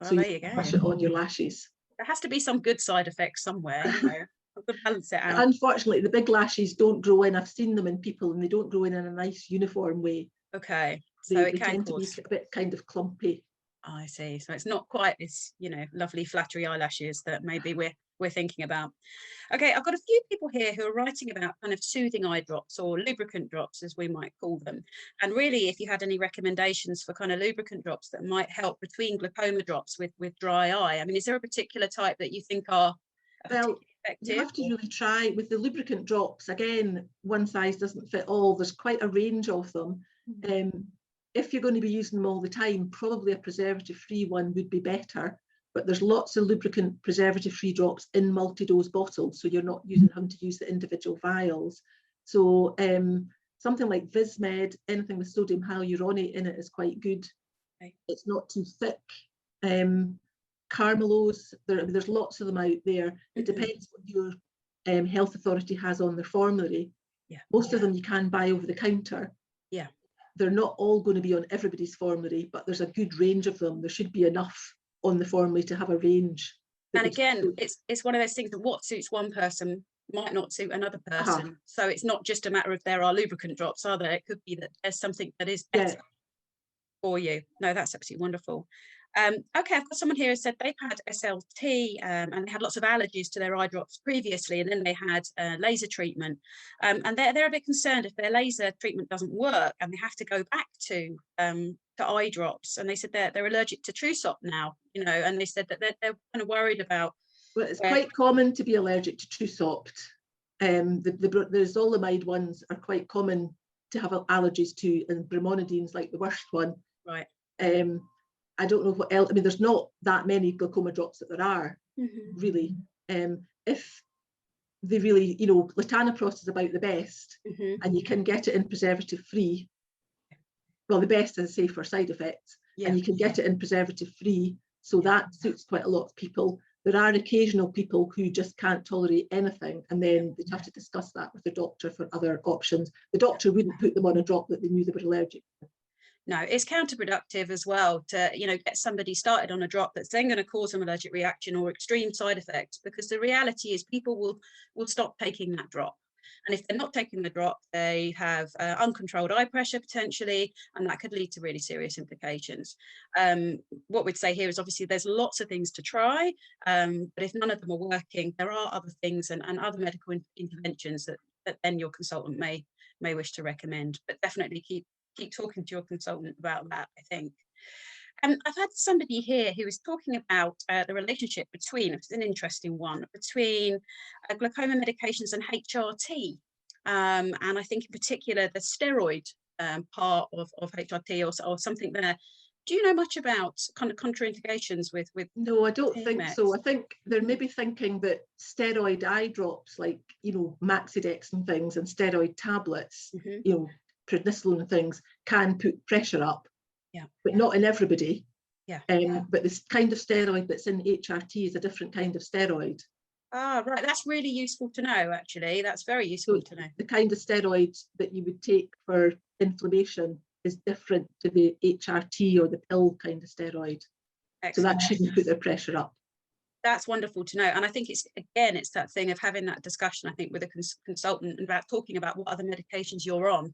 Well, so there you go. Brush it on your lashes. There has to be some good side effects somewhere, you know. To balance it out. Unfortunately, the big lashes don't grow in. I've seen them in people, and they don't grow in a nice uniform way. Okay, so they tend to be a bit kind of clumpy. I see. So it's not quite as, you know, lovely flattery eyelashes that maybe we're thinking about. Okay, I've got a few people here who are writing about kind of soothing eye drops or lubricant drops, as we might call them. And really, if you had any recommendations for kind of lubricant drops that might help between glaucoma drops with dry eye. I mean, is there a particular type that you think are well, you have to really try with the lubricant drops. Again, one size doesn't fit all. There's quite a range of them. If you're going to be using them all the time, probably a preservative-free one would be better. But there's lots of lubricant preservative-free drops in multi-dose bottles, so you're not having to use the individual vials. So something like Vismed, anything with sodium hyaluronate in it is quite good. Right. It's not too thick. Carmelos, there's lots of them out there. It depends what your health authority has on their formulary. Most of them you can buy over the counter. They're not all going to be on everybody's formulary, but there's a good range of them. There should be enough on the formulary to have a range. And again, it's one of those things that what suits one person might not suit another person. So it's not just a matter of there are lubricant drops, are there? It could be that there's something that is better for you. No, that's absolutely wonderful. Okay, I've got someone here who said they've had SLT and they had lots of allergies to their eye drops previously, and then they had laser treatment. And they're a bit concerned if their laser treatment doesn't work and they have to go back to eye drops. And they said they're allergic to Trusop now, you know, and they said that they're kind of worried about. Well, it's quite common to be allergic to Trusop. The zolamide ones are quite common to have allergies to, and brimonidine's like the worst one. Right. I don't know what else. I mean, there's not that many glaucoma drops that there are, really. If they really, you know, latanoprost is about the best, and you can get it in preservative-free. Well, the best, as I say, for side effects, and you can get it in preservative-free, so that suits quite a lot of people. There are occasional people who just can't tolerate anything, and then they'd have to discuss that with the doctor for other options. The doctor wouldn't put them on a drop that they knew they were allergic to. No, it's counterproductive as well to, you know, get somebody started on a drop that's then going to cause an allergic reaction or extreme side effects, because the reality is people will stop taking that drop. And if they're not taking the drop, they have uncontrolled eye pressure potentially, and that could lead to really serious implications. What we'd say here is obviously there's lots of things to try, but if none of them are working, there are other things and other medical interventions that then your consultant may wish to recommend. But definitely keep talking to your consultant about that, I think. I've had somebody here who is talking about the relationship between, it's an interesting one, between glaucoma medications and HRT. And I think in particular the steroid part of HRT or something there. Do you know much about kind of contraindications with No, I don't think meds? so. I think they're maybe thinking that steroid eye drops, like, you know, Maxidex and things, and steroid tablets, you know, prednisolone and things, can put pressure up. Yeah. But not in everybody. Yeah. But this kind of steroid that's in HRT is a different kind of steroid. Ah, right. That's really useful to know, actually. That's very useful to know. The kind of steroid that you would take for inflammation is different to the HRT or the pill kind of steroid. Excellent. So that shouldn't put their pressure up. That's wonderful to know. And I think it's that thing of having that discussion, I think, with a consultant about talking about what other medications you're on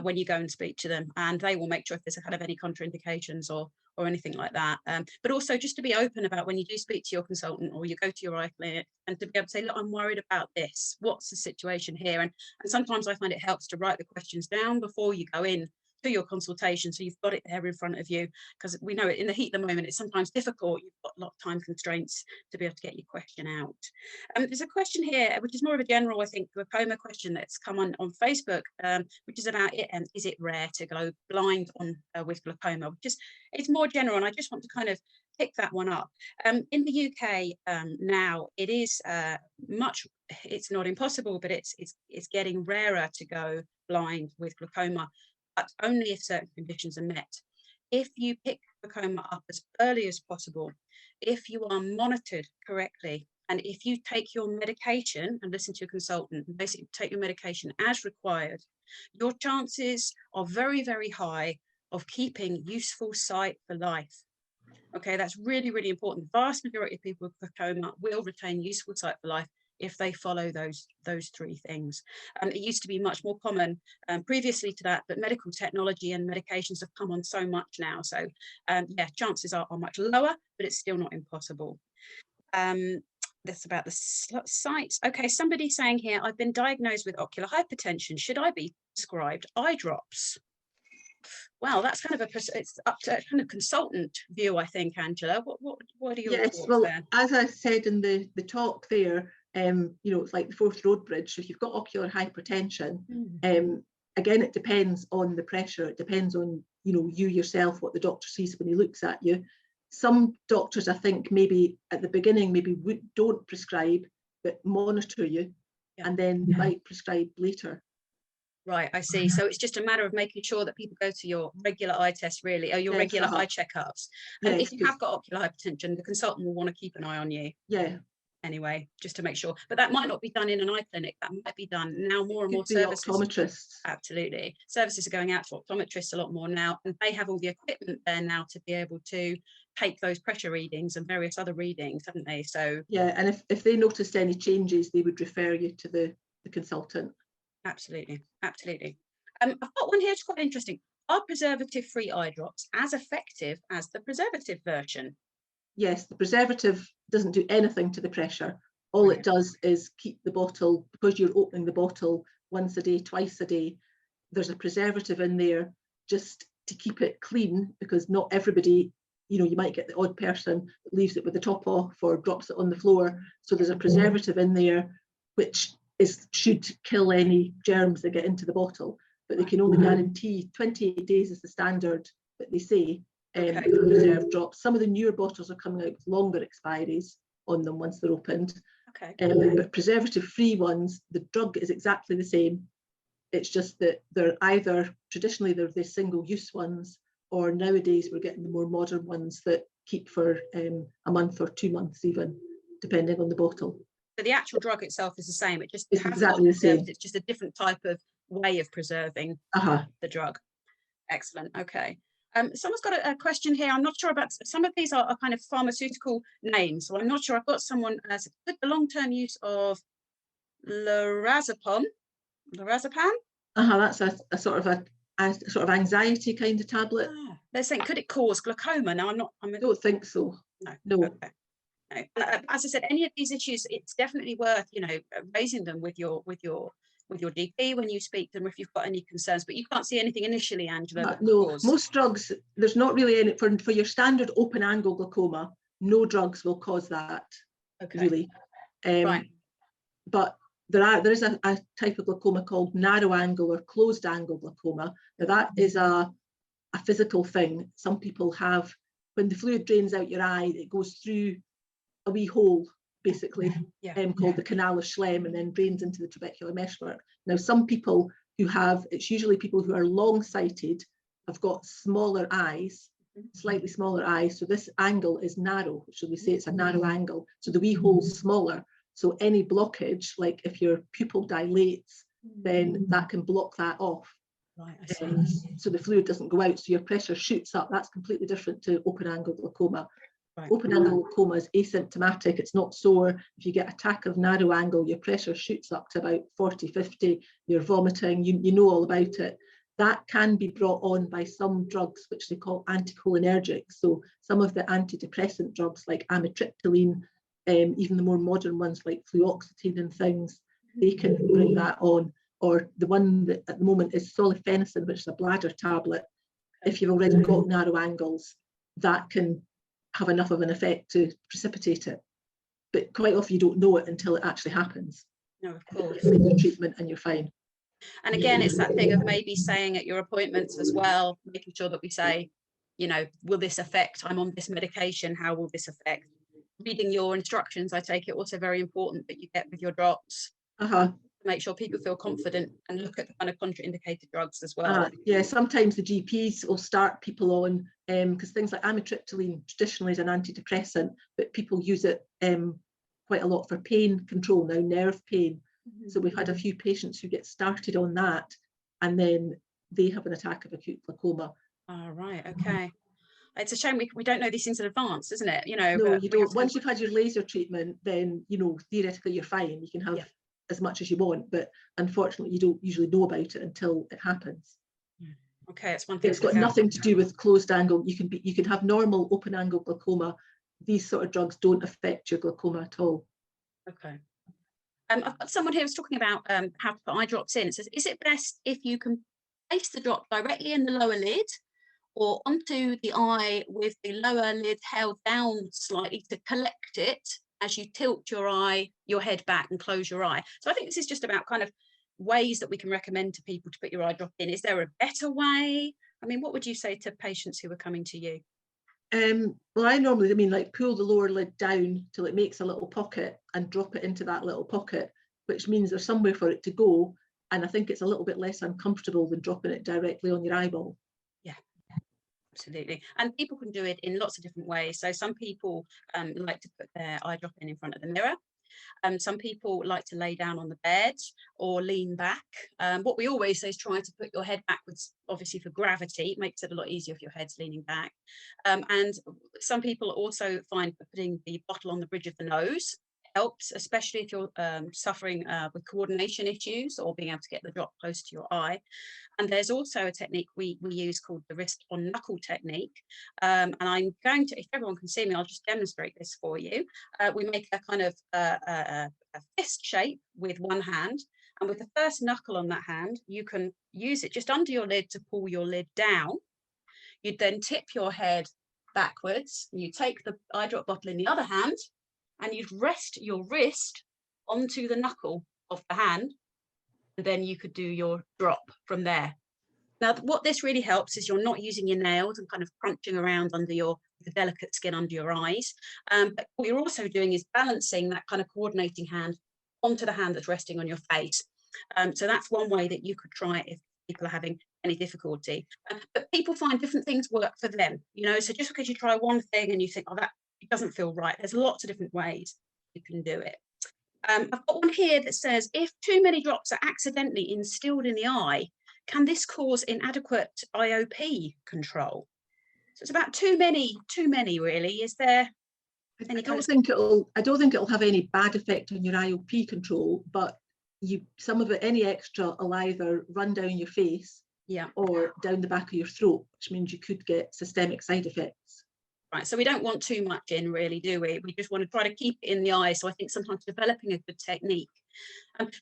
when you go and speak to them, and they will make sure if there's a kind of any contraindications or anything like that. But also just to be open about when you do speak to your consultant or you go to your eye clinic, and to be able to say, look, I'm worried about this. What's the situation here? And sometimes I find it helps to write the questions down before you go in to your consultation, so you've got it there in front of you, because we know it in the heat of the moment, it's sometimes difficult. You've got a lot of time constraints to be able to get your question out. There's a question here, which is more of a general, I think, glaucoma question that's come on Facebook, which is about it, and is it rare to go blind with glaucoma? It's more general, and I just want to kind of pick that one up. In the UK now, it is it's not impossible, but it's getting rarer to go blind with glaucoma, but only if certain conditions are met. If you pick glaucoma up as early as possible, if you are monitored correctly, and if you take your medication and listen to your consultant, and basically take your medication as required, your chances are very, very high of keeping useful sight for life. Okay, that's really, really important. The vast majority of people with glaucoma will retain useful sight for life if they follow those three things. It used to be much more common previously to that, but medical technology and medications have come on so much now. So yeah, chances are much lower, but it's still not impossible. That's about the sites. Okay, somebody saying here, I've been diagnosed with ocular hypertension. Should I be prescribed eye drops? Well, that's kind of it's up to a kind of consultant view, I think, Angela. What are your thoughts there? As I said in the talk there, you know, it's like the Forth Road Bridge. So if you've got ocular hypertension, again, it depends on the pressure. It depends on, you know, you yourself, what the doctor sees when he looks at you. Some doctors, I think, maybe at the beginning, don't prescribe, but monitor you, and then might prescribe later. Right, I see. So it's just a matter of making sure that people go to your regular eye tests, really, or your regular eye checkups. And if you have got ocular hypertension, the consultant will want to keep an eye on you. Yeah. Anyway, just to make sure. But that might not be done in an eye clinic. That might be done now. More and more services. Optometrists. Absolutely. Services are going out to optometrists a lot more now, and they have all the equipment there now to be able to take those pressure readings and various other readings, haven't they? So yeah, and if they noticed any changes, they would refer you to the consultant. Absolutely, absolutely. I've got one here that's quite interesting. Are preservative-free eye drops as effective as the preservative version? Yes, the preservative doesn't do anything to the pressure. All it does is keep the bottle, because you're opening the bottle once a day, twice a day. There's a preservative in there just to keep it clean, because not everybody, you know, you might get the odd person that leaves it with the top off or drops it on the floor. So there's a preservative in there which should kill any germs that get into the bottle, but they can only guarantee 28 days is the standard that they say for preserved drops. Some of the newer bottles are coming out with longer expiries on them once they're opened. But preservative-free ones, the drug is exactly the same. It's just that traditionally they're the single-use ones, or nowadays we're getting the more modern ones that keep for a month or 2 months even, depending on the bottle. So the actual drug itself is the same. It just it's exactly the same. It's just a different type of way of preserving the drug. Excellent. Okay. Someone's got a question here. I'm not sure about some of these are kind of pharmaceutical names, so I'm not sure. I've got someone the long-term use of lorazepam. That's a sort of anxiety kind of tablet. They're saying, could it cause glaucoma? Now, I don't think so. No. Okay. No. As I said, any of these issues, it's definitely worth, raising them with your GP when you speak to them if you've got any concerns. But you can't see anything initially, Angela. No, most drugs, there's not really any for your standard open angle glaucoma. No drugs will cause that. Okay. Really. Right. But there is a type of glaucoma called narrow angle or closed angle glaucoma. Now that is a physical thing. Some people have, when the fluid drains out your eye, it goes through a wee hole, basically, called the canal of Schlemm, and then drains into the trabecular meshwork. Now, some people who have, it's usually people who are long-sighted, have got smaller eyes, slightly smaller eyes. So this angle is narrow, so we say it's a narrow angle. So the wee hole's smaller. So any blockage, like if your pupil dilates, then that can block that off. Right, I see. So the fluid doesn't go out, so your pressure shoots up. That's completely different to open angle glaucoma. Right. Open angle glaucoma is asymptomatic, it's not sore. If you get attack of narrow angle, your pressure shoots up to about 40, 50, you're vomiting, you know all about it. That can be brought on by some drugs which they call anticholinergics. So some of the antidepressant drugs like amitriptyline, even the more modern ones like fluoxetine and things, they can bring that on. Or the one that at the moment is solifenacin, which is a bladder tablet. If you've already got narrow angles, that can have enough of an effect to precipitate it. But quite often you don't know it until it actually happens. No, of course. You take your treatment and you're fine. And again, it's that thing of maybe saying at your appointments as well, making sure that we say, will this affect, I'm on this medication, how will this affect? Reading your instructions, I take it, also very important that you get with your drops. Make sure people feel confident and look at the kind of contraindicated drugs as well. Yeah, sometimes the GPs will start people on, because things like amitriptyline traditionally is an antidepressant, but people use it quite a lot for pain control now, nerve pain. So we've had a few patients who get started on that, and then they have an attack of acute glaucoma. Right, okay. It's a shame we don't know these things in advance, isn't it? No, you don't. Once you've had your laser treatment, then theoretically you're fine. You can have as much as you want, but unfortunately you don't usually know about it until it happens. Okay, it's one thing. It's got nothing to do with closed angle. You can have normal open angle glaucoma. These sort of drugs don't affect your glaucoma at all. Okay. I've got someone here who's talking about how to put eye drops in. It says, is it best if you can place the drop directly in the lower lid or onto the eye with the lower lid held down slightly to collect it as you tilt your head back and close your eye? So I think this is just about kind of ways that we can recommend to people to put your eye drop in. Is there a better way? I mean, what would you say to patients who are coming to you? Well, I normally, pull the lower lid down till it makes a little pocket and drop it into that little pocket, which means there's somewhere for it to go. And I think it's a little bit less uncomfortable than dropping it directly on your eyeball. Yeah. Absolutely. And people can do it in lots of different ways. So some people like to put their eye drop in front of the mirror. Some people like to lay down on the bed or lean back. What we always say is try to put your head backwards, obviously for gravity. It makes it a lot easier if your head's leaning back. And some people also find that putting the bottle on the bridge of the nose helps, especially if you're suffering with coordination issues or being able to get the drop close to your eye. And there's also a technique we use called the wrist on knuckle technique. And I'm going to, if everyone can see me, I'll just demonstrate this for you. We make a kind of a fist shape with one hand. And with the first knuckle on that hand, you can use it just under your lid to pull your lid down. You'd then tip your head backwards. You take the eye drop bottle in the other hand, and you'd rest your wrist onto the knuckle of the hand, and then you could do your drop from there. Now, what this really helps is you're not using your nails and kind of crunching around under the delicate skin under your eyes. But what you're also doing is balancing that kind of coordinating hand onto the hand that's resting on your face. So that's one way that you could try it if people are having any difficulty. But people find different things work for them, so just because you try one thing and you think, that it doesn't feel right, there's lots of different ways you can do it. I've got one here that says, if too many drops are accidentally instilled in the eye, can this cause inadequate IOP control? So it's about too many really. Is there any I don't think it'll have any bad effect on your IOP control, but some of it, any extra, will either run down your face or down the back of your throat, which means you could get systemic side effects. Right, so we don't want too much in, really, do we? We just want to try to keep it in the eye. So I think sometimes developing a good technique.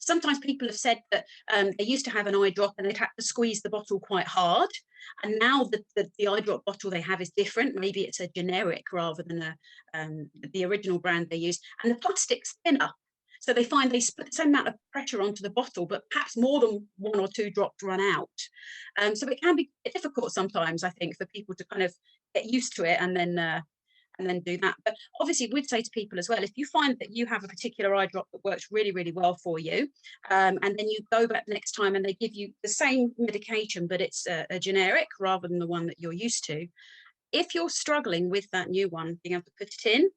Sometimes people have said that they used to have an eye drop and they'd have to squeeze the bottle quite hard. And now the eye drop bottle they have is different. Maybe it's a generic rather than the original brand they use. And the plastic's thinner. So they find they put the same amount of pressure onto the bottle, but perhaps more than 1 or 2 drops run out. So it can be difficult sometimes, I think, for people to kind of get used to it and then do that. But obviously, we'd say to people as well, if you find that you have a particular eye drop that works really, really well for you, and then you go back next time and they give you the same medication, but it's a generic rather than the one that you're used to. If you're struggling with that new one, being able to put it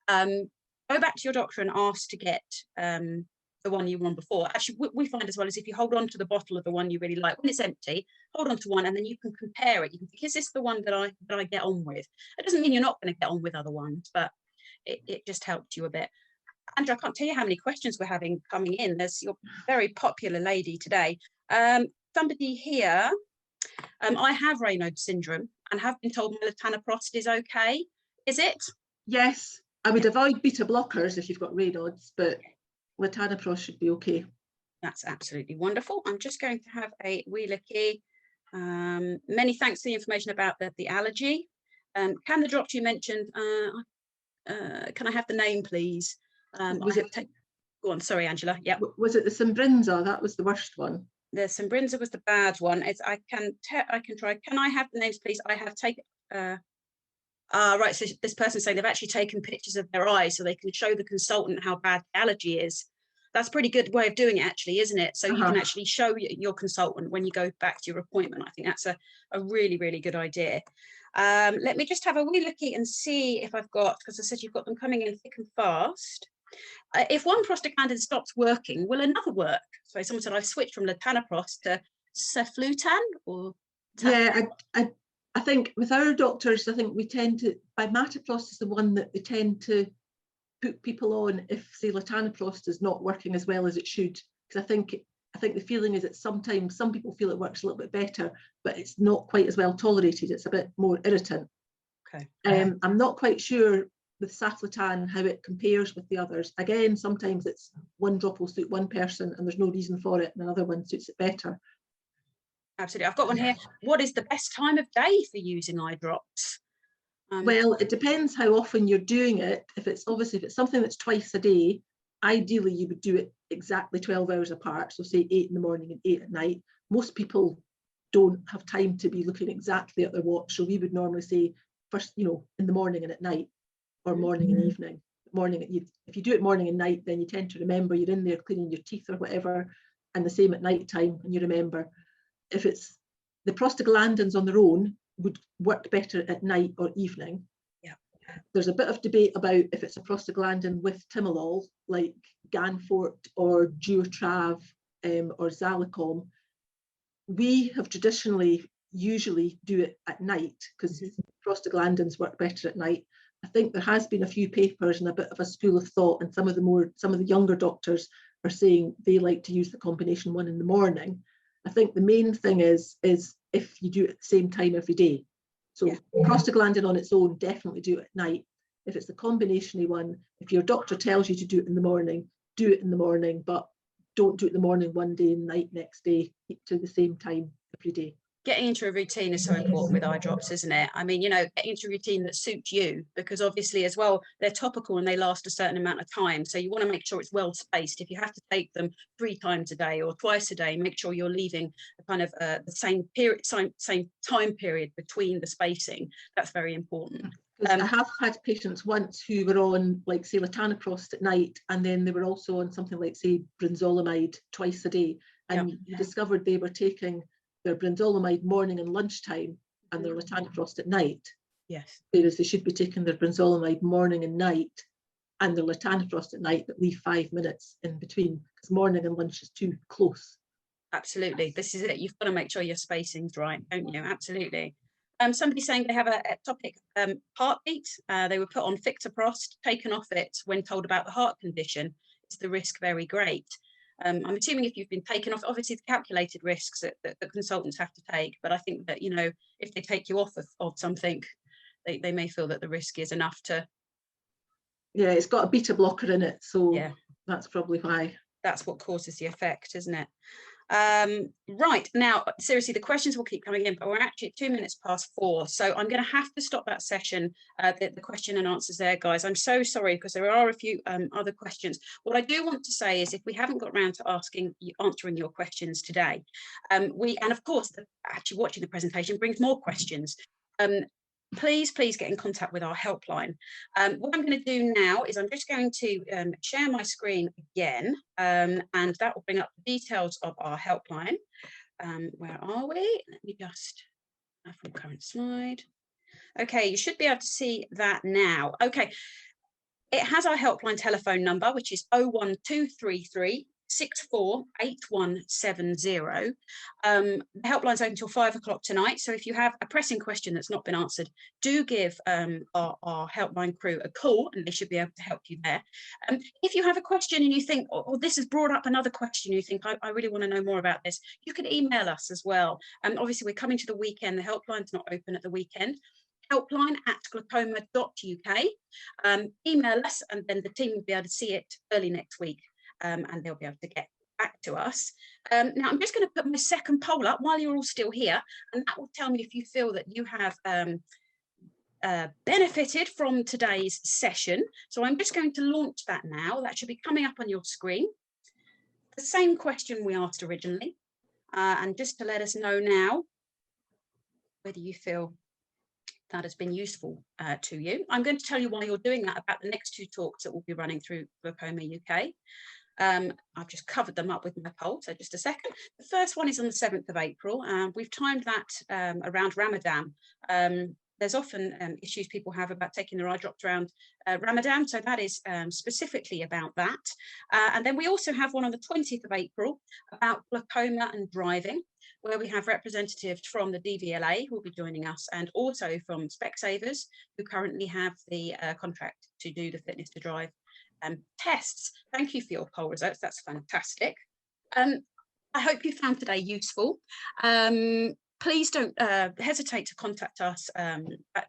in, go back to your doctor and ask to get the one you were on before. Actually, we find as well is if you hold on to the bottle of the one you really like, when it's empty, hold on to one and then you can compare it. You can think, is this the one that I get on with? It doesn't mean you're not going to get on with other ones, but it just helps you a bit. Andrew, I can't tell you how many questions we're having coming in. There's your very popular lady today. Somebody here, I have Raynaud's syndrome and have been told melanoprost is okay. Is it? Yes. I would avoid beta blockers if you've got Raynaud's, but latanoprost should be okay. That's absolutely wonderful. I'm just going to have a wee looky. Many thanks for the information about the allergy. Can the drops you mentioned, can I have the name, please? Go on, sorry, Angela. Yeah. Was it the Simbrinza? That was the worst one. The Simbrinza was the bad one. I can try. Can I have the names, please? I have taken. Right, so this person's saying they've actually taken pictures of their eyes so they can show the consultant how bad the allergy is. That's a pretty good way of doing it, actually, isn't it? So you can actually show your consultant when you go back to your appointment. I think that's a really, really good idea. Let me just have a wee looky and see if I've got, because I said you've got them coming in thick and fast. If one prostaglandin stops working, will another work? So someone said I've switched from latanoprost to ceflutan or... Yeah, I think with our doctors, I think we tend to, bimatoprost is the one that they tend to put people on if, say, latanoprost is not working as well as it should. Because I think the feeling is that sometimes some people feel it works a little bit better, but it's not quite as well tolerated. It's a bit more irritant. Okay. I'm not quite sure with ceflutan how it compares with the others. Again, sometimes it's one drop will suit one person and there's no reason for it, and another one suits it better. Absolutely. I've got one here. What is the best time of day for using eye drops? Well, it depends how often you're doing it. If it's something that's twice a day, ideally you would do it exactly 12 hours apart. So say 8 in the morning and 8 at night. Most people don't have time to be looking exactly at their watch. So we would normally say first, in the morning and at night, or morning and evening. If you do it morning and night, then you tend to remember you're in there cleaning your teeth or whatever, and the same at night time, and you remember. If it's the prostaglandins on their own would work better at night or evening. Yeah. There's a bit of debate about if it's a prostaglandin with timolol, like Ganfort or Duotrav or Zalacom. We have usually do it at night because prostaglandins work better at night. I think there has been a few papers and a bit of a school of thought, and some of the younger doctors are saying they like to use the combination one in the morning. I think the main thing is if you do it at the same time every day. So prostaglandin on its own, definitely do it at night. If it's the combination-y one, if your doctor tells you to do it in the morning, do it in the morning, but don't do it in the morning one day and night next day. Keep to the same time every day. Getting into a routine is so important with eye drops, isn't it? I mean, getting into a routine that suits you, because obviously as well, they're topical and they last a certain amount of time. So you want to make sure it's well spaced. If you have to take them 3 times a day or twice a day, make sure you're leaving a kind of the same time period between the spacing. That's very important. I have had patients once who were on, like, say, latanoprost at night, and then they were also on something like, say, brinzolamide twice a day, and you discovered they were taking their brinzolamide morning and lunchtime and their latanoprost at night. Yes. Whereas they should be taking their brinzolamide morning and night and their latanoprost at night, but leave 5 minutes in between, because morning and lunch is too close. Absolutely. This is it. You've got to make sure your spacing's right, don't you? Absolutely. Somebody saying they have a ectopic heartbeat. They were put on Fictoprost, taken off it when told about the heart condition. Is the risk very great? I'm assuming if you've been taken off, obviously the calculated risks that consultants have to take, but I think that, you know, if they take you off of something, they may feel that the risk is enough to. Yeah, it's got a beta blocker in it, so yeah, that's probably why. that's what causes the effect, isn't it? Right, now, seriously, the questions will keep coming in, but we're actually at 4:02, so I'm going to have to stop that session, the question and answers there, guys. I'm so sorry, because there are a few other questions. What I do want to say is, if we haven't got around to answering your questions today, and of course, actually watching the presentation brings more questions. Please get in contact with our helpline. What I'm going to do now is I'm just going to share my screen again, and that will bring up the details of our helpline. Where are we? Let me just from current slide. Okay, you should be able to see that now. Okay, it has our helpline telephone number, which is 01233 648170. The helpline's open until 5 o'clock tonight. So if you have a pressing question that's not been answered, do give our helpline crew a call, and they should be able to help you there. If you have a question and you think, oh, this has brought up another question, you think, I really want to know more about this, you can email us as well. Obviously, we're coming to the weekend. The helpline's not open at the weekend. helpline@glaucoma.uk. Email us, and then the team will be able to see it early next week. And they'll be able to get back to us. Now, I'm just going to put my second poll up while you're all still here, and that will tell me if you feel that you have benefited from today's session. So I'm just going to launch that now. That should be coming up on your screen. The same question we asked originally, and just to let us know now whether you feel that has been useful to you. I'm going to tell you while you're doing that about the next 2 talks that will be running through Glaucoma UK. I've just covered them up with my poll, so just a second. The first one is on the 7th of April. We've timed that around Ramadan. There's often issues people have about taking their eye drops around Ramadan, so that is specifically about that. And then we also have one on the 20th of April about glaucoma and driving, where we have representatives from the DVLA who will be joining us, and also from Specsavers, who currently have the contract to do the fitness to drive tests. Thank you for your poll results. That's fantastic. I hope you found today useful. Please don't hesitate to contact us at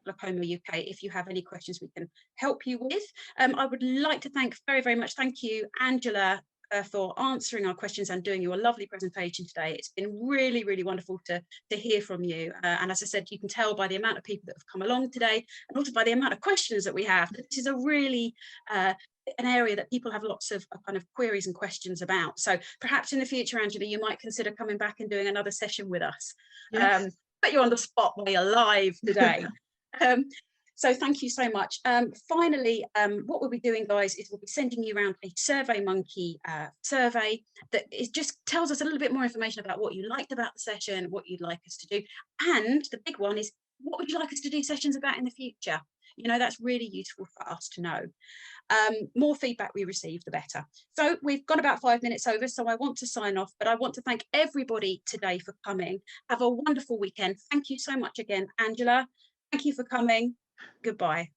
Glaucoma UK if you have any questions we can help you with. I would like to very much thank you, Angela, for answering our questions and doing your lovely presentation today. It's been really, really wonderful to hear from you. And as I said, you can tell by the amount of people that have come along today, and also by the amount of questions that we have, that this is a really an area that people have lots of kind of queries and questions about. So perhaps in the future, Angela, you might consider coming back and doing another session with us. Yes. Put you on the spot while you're live today. So thank you so much. Finally, what we'll be doing, guys, is we'll be sending you around a SurveyMonkey survey that just tells us a little bit more information about what you liked about the session, what you'd like us to do. And the big one is, what would you like us to do sessions about in the future? You know, that's really useful for us to know. More feedback we receive, the better. So we've got about 5 minutes over, so I want to sign off, but I want to thank everybody today for coming. Have a wonderful weekend. Thank you so much again, Angela. Thank you for coming. Goodbye.